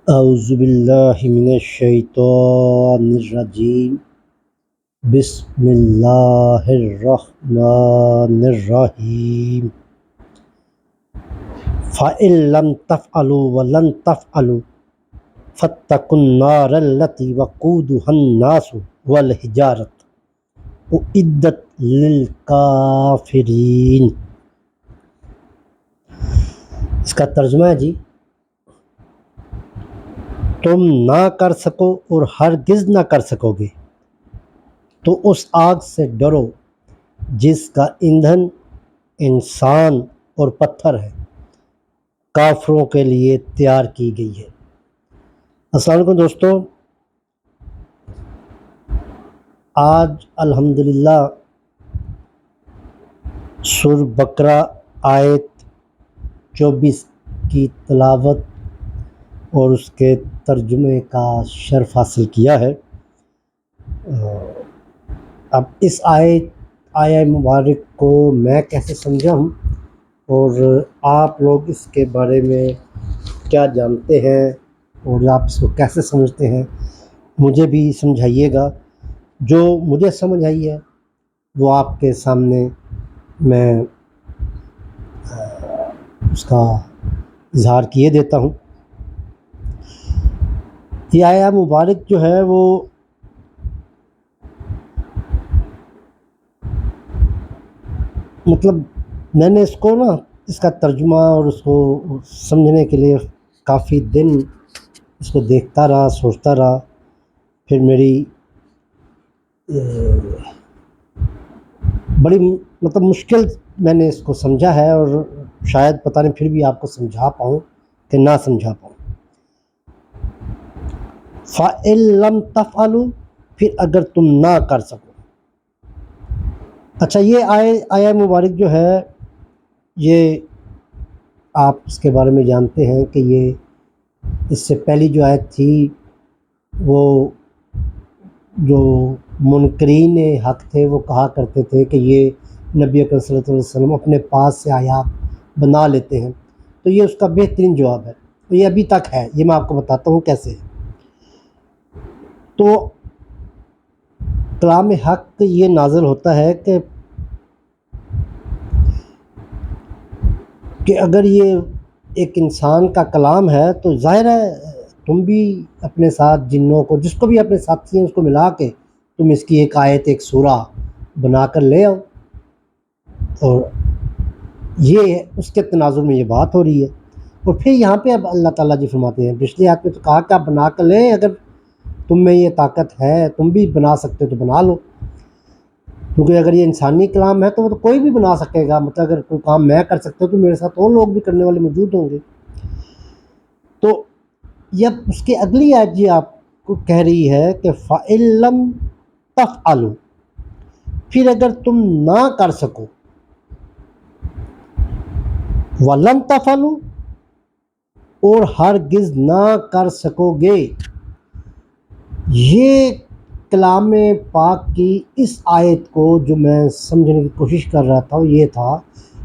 اعوذ باللہ من الشیطان الرجیم بسم اللہ الرحمن الرحیم فَإِن لَم تَفْعَلُوا وَلَن تَفْعَلُوا فَاتَّقُوا النَّارَ الَّتِي وَقُودُهَا النَّاسُ وَالْحِجَارَةُ أُعِدَّتْ لِلْكَافِرِينَ۔ اس کا ترجمہ ہے جی، تم نہ کر سکو اور ہرگز نہ کر سکو گے تو اس آگ سے ڈرو جس کا ایندھن انسان اور پتھر ہے، کافروں کے لیے تیار کی گئی ہے۔ السلام علیکم دوستو، آج الحمدللہ سورہ بقرہ آیت 24 کی تلاوت اور اس کے ترجمے کا شرف حاصل کیا ہے۔ اب اس آیہ مبارک کو میں کیسے سمجھا ہوں اور آپ لوگ اس کے بارے میں کیا جانتے ہیں اور آپ اس کو کیسے سمجھتے ہیں، مجھے بھی سمجھائیے گا۔ جو مجھے سمجھ آئی ہے وہ آپ کے سامنے میں اس کا اظہار کیے دیتا ہوں۔ یہ آیہ مبارک جو ہے وہ مطلب میں نے اس کا ترجمہ اور اس کو سمجھنے کے لیے کافی دن اس کو دیکھتا رہا، سوچتا رہا، پھر میری بڑی مشکل میں نے اس کو سمجھا ہے اور شاید پتہ نہیں پھر بھی آپ کو سمجھا پاؤں کہ نہ سمجھا پاؤں۔ فَإِن لَم تَفْعَلُوا، پھر اگر تم نہ کر سکو۔ اچھا، یہ آیہ مبارک جو ہے یہ آپ اس کے بارے میں جانتے ہیں کہ یہ اس سے پہلی جو آیت تھی وہ جو منکرین حق تھے وہ کہا کرتے تھے کہ یہ نبی اکرم صلی اللہ علیہ وسلم اپنے پاس سے آیات بنا لیتے ہیں، تو یہ اس کا بہترین جواب ہے۔ یہ ابھی تک ہے، یہ میں آپ کو بتاتا ہوں کیسے ہے۔ تو کلام حق یہ نازل ہوتا ہے کہ اگر یہ ایک انسان کا کلام ہے تو ظاہر ہے تم بھی اپنے ساتھ جنوں کو، جس کو بھی اپنے ساتھی ہیں، اس کو ملا کے تم اس کی ایک آیت، ایک سورہ بنا کر لے آؤ، اور یہ اس کے تناظر میں یہ بات ہو رہی ہے۔ اور پھر یہاں پہ اب اللہ تعالیٰ جی فرماتے ہیں، پچھلی آیت میں تو کہا کہ آپ بنا کر لیں، اگر تم میں یہ طاقت ہے تم بھی بنا سکتے ہو تو بنا لو، کیونکہ اگر یہ انسانی کلام ہے تو وہ تو کوئی بھی بنا سکے گا، مطلب اگر کوئی کام میں کر سکتا ہوں تو میرے ساتھ اور لوگ بھی کرنے والے موجود ہوں گے۔ تو یہ اس کی اگلی آیت جی آپ کو کہہ رہی ہے کہ فَإِن لَم تَفْعَلُوا، پھر اگر تم نہ کر سکو، وَلَن تَفْعَلُوا، اور ہرگز نہ کر سکو گے۔ یہ کلام پاک کی اس آیت کو جو میں سمجھنے کی کوشش کر رہا تھا وہ یہ تھا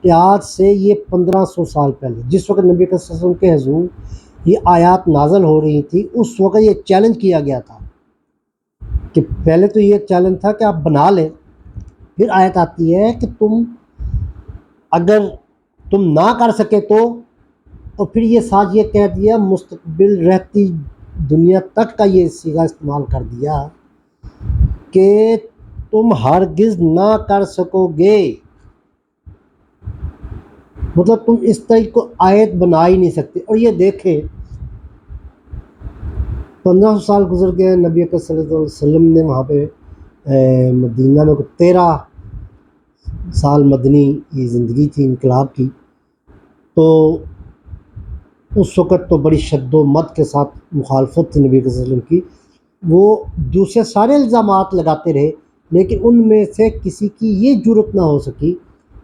کہ آج سے یہ 1500 سال پہلے جس وقت نبی صلی اللہ علیہ وسلم کے حضور یہ آیات نازل ہو رہی تھی، اس وقت یہ چیلنج کیا گیا تھا کہ پہلے تو یہ چیلنج تھا کہ آپ بنا لیں، پھر آیت آتی ہے کہ اگر تم نہ کر سکے تو، اور پھر یہ ساتھ یہ کہہ دیا مستقبل رہتی دنیا تک کا یہ صیغہ استعمال کر دیا کہ تم ہرگز نہ کر سکو گے، مطلب تم اس طرح کو آیت بنا ہی نہیں سکتے۔ اور یہ دیکھیں 1500 سال گزر گئے، نبی اکرم صلی اللہ علیہ وسلم نے وہاں پہ مدینہ میں 13 سال مدنی یہ زندگی تھی انقلاب کی، تو اس وقت تو بڑی شد و مد کے ساتھ مخالفت تھی نبی صلی اللہ علیہ وسلم کی، وہ دوسرے سارے الزامات لگاتے رہے، لیکن ان میں سے کسی کی یہ جرأت نہ ہو سکی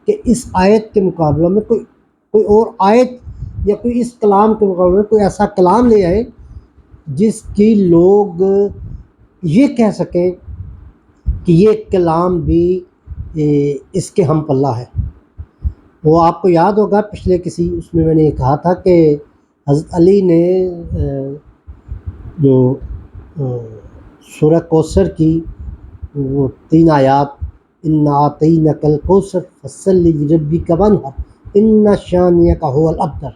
کہ اس آیت کے مقابلے میں کوئی اور آیت یا کوئی اس کلام کے مقابلے میں کوئی ایسا کلام لے آئے جس کی لوگ یہ کہہ سکیں کہ یہ کلام بھی اس کے ہم پلہ ہے۔ وہ آپ کو یاد ہوگا پچھلے کسی اس میں نے یہ کہا تھا کہ حضرت علی نے جو سورہ کوثر کی وہ 3 آیات، انا اعطینک الکوثر فصلی لربک وانحر ان شانئک هو الابتر،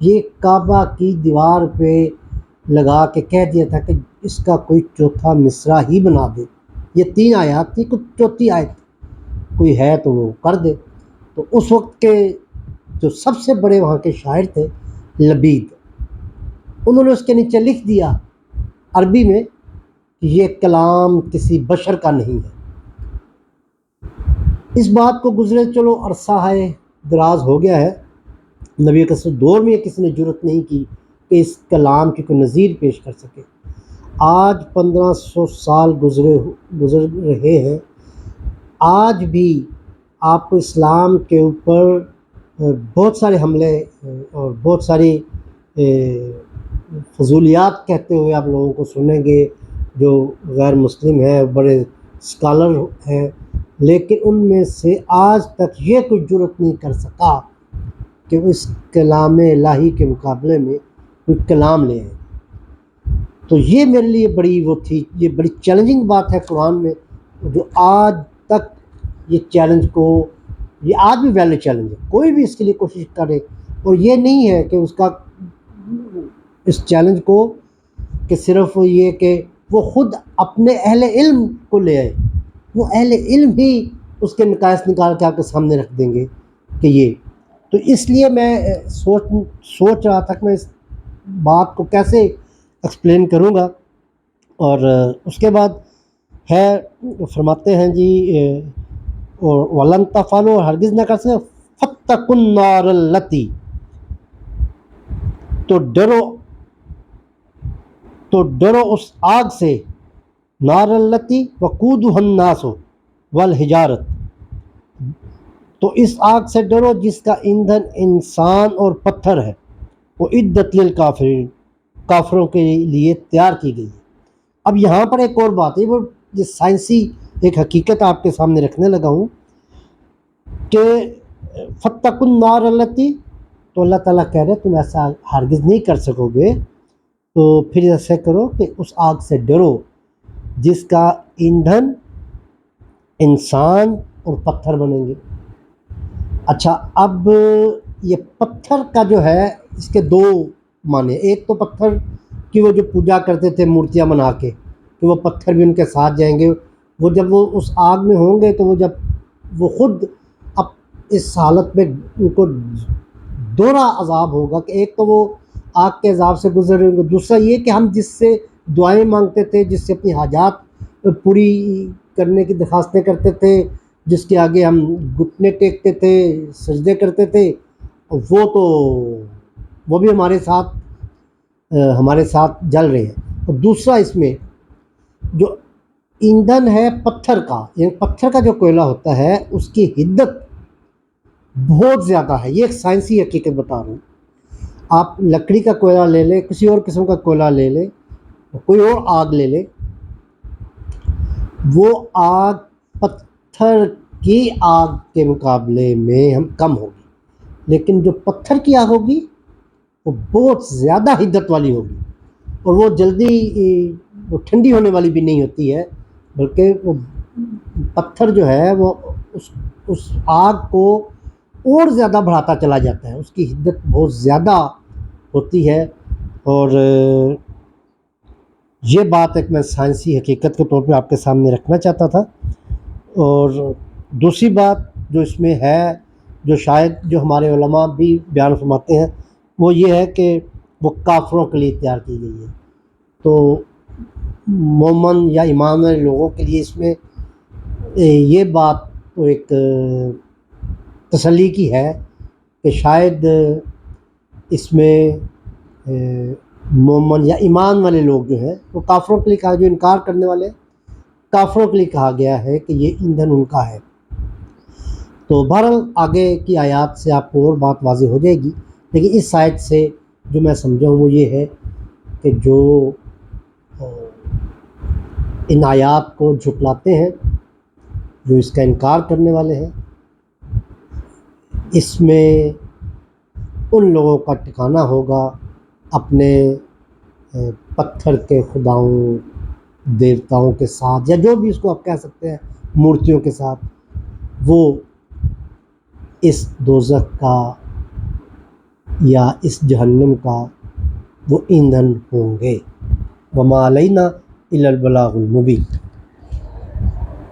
یہ کعبہ کی دیوار پہ لگا کے کہہ دیا تھا کہ اس کا کوئی چوتھا مصرع ہی بنا دے۔ یہ 3 آیات تھی، کچھ چوتھی آیت کوئی ہے تو وہ کر دے۔ تو اس وقت کے جو سب سے بڑے وہاں کے شاعر تھے لبید، انہوں نے اس کے نیچے لکھ دیا عربی میں کہ یہ کلام کسی بشر کا نہیں ہے۔ اس بات کو گزرے چلو عرصہ ہے، دراز ہو گیا ہے، نبی کے دور میں کسی نے جرت نہیں کی کہ اس کلام کی کوئی نظیر پیش کر سکے۔ آج 1500 سال گزر رہے ہیں، آج بھی آپ کو اسلام کے اوپر بہت سارے حملے اور بہت ساری فضولیات کہتے ہوئے آپ لوگوں کو سنیں گے جو غیر مسلم ہیں، بڑے اسکالر ہیں، لیکن ان میں سے آج تک یہ کوئی جرت نہیں کر سکا کہ اس کلام الہی کے مقابلے میں کوئی کلام لے آئے۔ تو یہ میرے لیے بڑی وہ تھی، یہ بڑی چیلنجنگ بات ہے قرآن میں، جو آج تک یہ چیلنج کو، یہ آج بھی ویلڈ چیلنج ہے، کوئی بھی اس کے لیے کوشش کرے، اور یہ نہیں ہے کہ اس کا اس چیلنج کو کہ صرف یہ کہ وہ خود اپنے اہل علم کو لے آئے، وہ اہل علم ہی اس کے نقائص نکال کے آپ کے سامنے رکھ دیں گے کہ یہ۔ تو اس لیے میں سوچ رہا تھا کہ میں اس بات کو کیسے ایکسپلین کروں گا، اور اس کے بعد ہے فرماتے ہیں جی اور ولن تفعلوا، ہرگز نہ کر سکے، فاتقوا النار التی، تو ڈرو اس آگ سے، نار التی وقودها الناس والحجارت، تو اس آگ سے ڈرو جس کا ایندھن انسان اور پتھر ہے، وہ عدت للکافرین، کافروں کے لیے تیار کی گئی ہے۔ اب یہاں پر ایک اور بات ہے، وہ یہ سائنسی ایک حقیقت آپ کے سامنے رکھنے لگا ہوں کہ فاتقوا النار التی، تو اللہ تعالیٰ کہہ رہے تم ایسا ہرگز نہیں کر سکو گے، تو پھر ایسے کرو کہ اس آگ سے ڈرو جس کا ایندھن انسان اور پتھر بنیں گے۔ اچھا، اب یہ پتھر کا جو ہے اس کے 2 معنی، ایک تو پتھر کی وہ جو پوجا کرتے تھے مورتیاں بنا کے، کہ وہ پتھر بھی ان کے ساتھ جائیں گے، وہ جب وہ اس آگ میں ہوں گے تو وہ جب وہ خود اب اس حالت میں ان کو دوہرا عذاب ہوگا کہ ایک تو وہ آگ کے عذاب سے گزر رہے ہوں گے، دوسرا یہ کہ ہم جس سے دعائیں مانگتے تھے، جس سے اپنی حاجات پوری کرنے کی درخواستیں کرتے تھے، جس کے آگے ہم گھٹنے ٹیکتے تھے، سجدے کرتے تھے، وہ بھی ہمارے ساتھ جل رہے ہیں۔ اور دوسرا اس میں جو ایندھن ہے پتھر کا، یعنی پتھر کا جو کوئلہ ہوتا ہے اس کی حدت بہت زیادہ ہے، یہ ایک سائنسی حقیقت بتا رہا ہوں۔ آپ لکڑی کا کوئلہ لے لیں، کسی اور قسم کا کوئلہ لے لیں، کوئی اور آگ لے لیں، وہ آگ پتھر کی آگ کے مقابلے میں ہم کم ہوگی، لیکن جو پتھر کی آگ ہوگی وہ بہت زیادہ حدت والی ہوگی، اور وہ جلدی وہ ٹھنڈی ہونے والی بھی نہیں ہوتی ہے، بلکہ وہ پتھر جو ہے وہ اس آگ کو اور زیادہ بڑھاتا چلا جاتا ہے، اس کی حدت بہت زیادہ ہوتی ہے۔ اور یہ بات ایک میں سائنسی حقیقت کے طور پہ آپ کے سامنے رکھنا چاہتا تھا۔ اور دوسری بات جو اس میں ہے، جو شاید جو ہمارے علماء بھی بیان فرماتے ہیں، وہ یہ ہے کہ وہ کافروں کے لیے تیار کی گئی ہے۔ تو مومن یا ایمان والے لوگوں کے لیے اس میں یہ بات تو ایک تسلی کی ہے کہ شاید اس میں مومن یا ایمان والے لوگ جو ہیں وہ کافروں کے لیے کہا، جو انکار کرنے والے کافروں کے لیے کہا گیا ہے کہ یہ ایندھن ان کا ہے۔ تو بہرحال آگے کی آیات سے آپ کو اور بات واضح ہو جائے گی، لیکن اس آیت سے جو میں سمجھا ہوں وہ یہ ہے کہ جو ان آیات کو جھٹلاتے ہیں، جو اس کا انکار کرنے والے ہیں، اس میں ان لوگوں کا ٹھکانہ ہوگا اپنے پتھر کے خداؤں دیوتاؤں کے ساتھ، یا جو بھی اس کو آپ کہہ سکتے ہیں، مورتیوں کے ساتھ، وہ اس دوزخ کا یا اس جہنم کا وہ ایندھن ہوں گے۔ وما علینا الا البلاغ المبین۔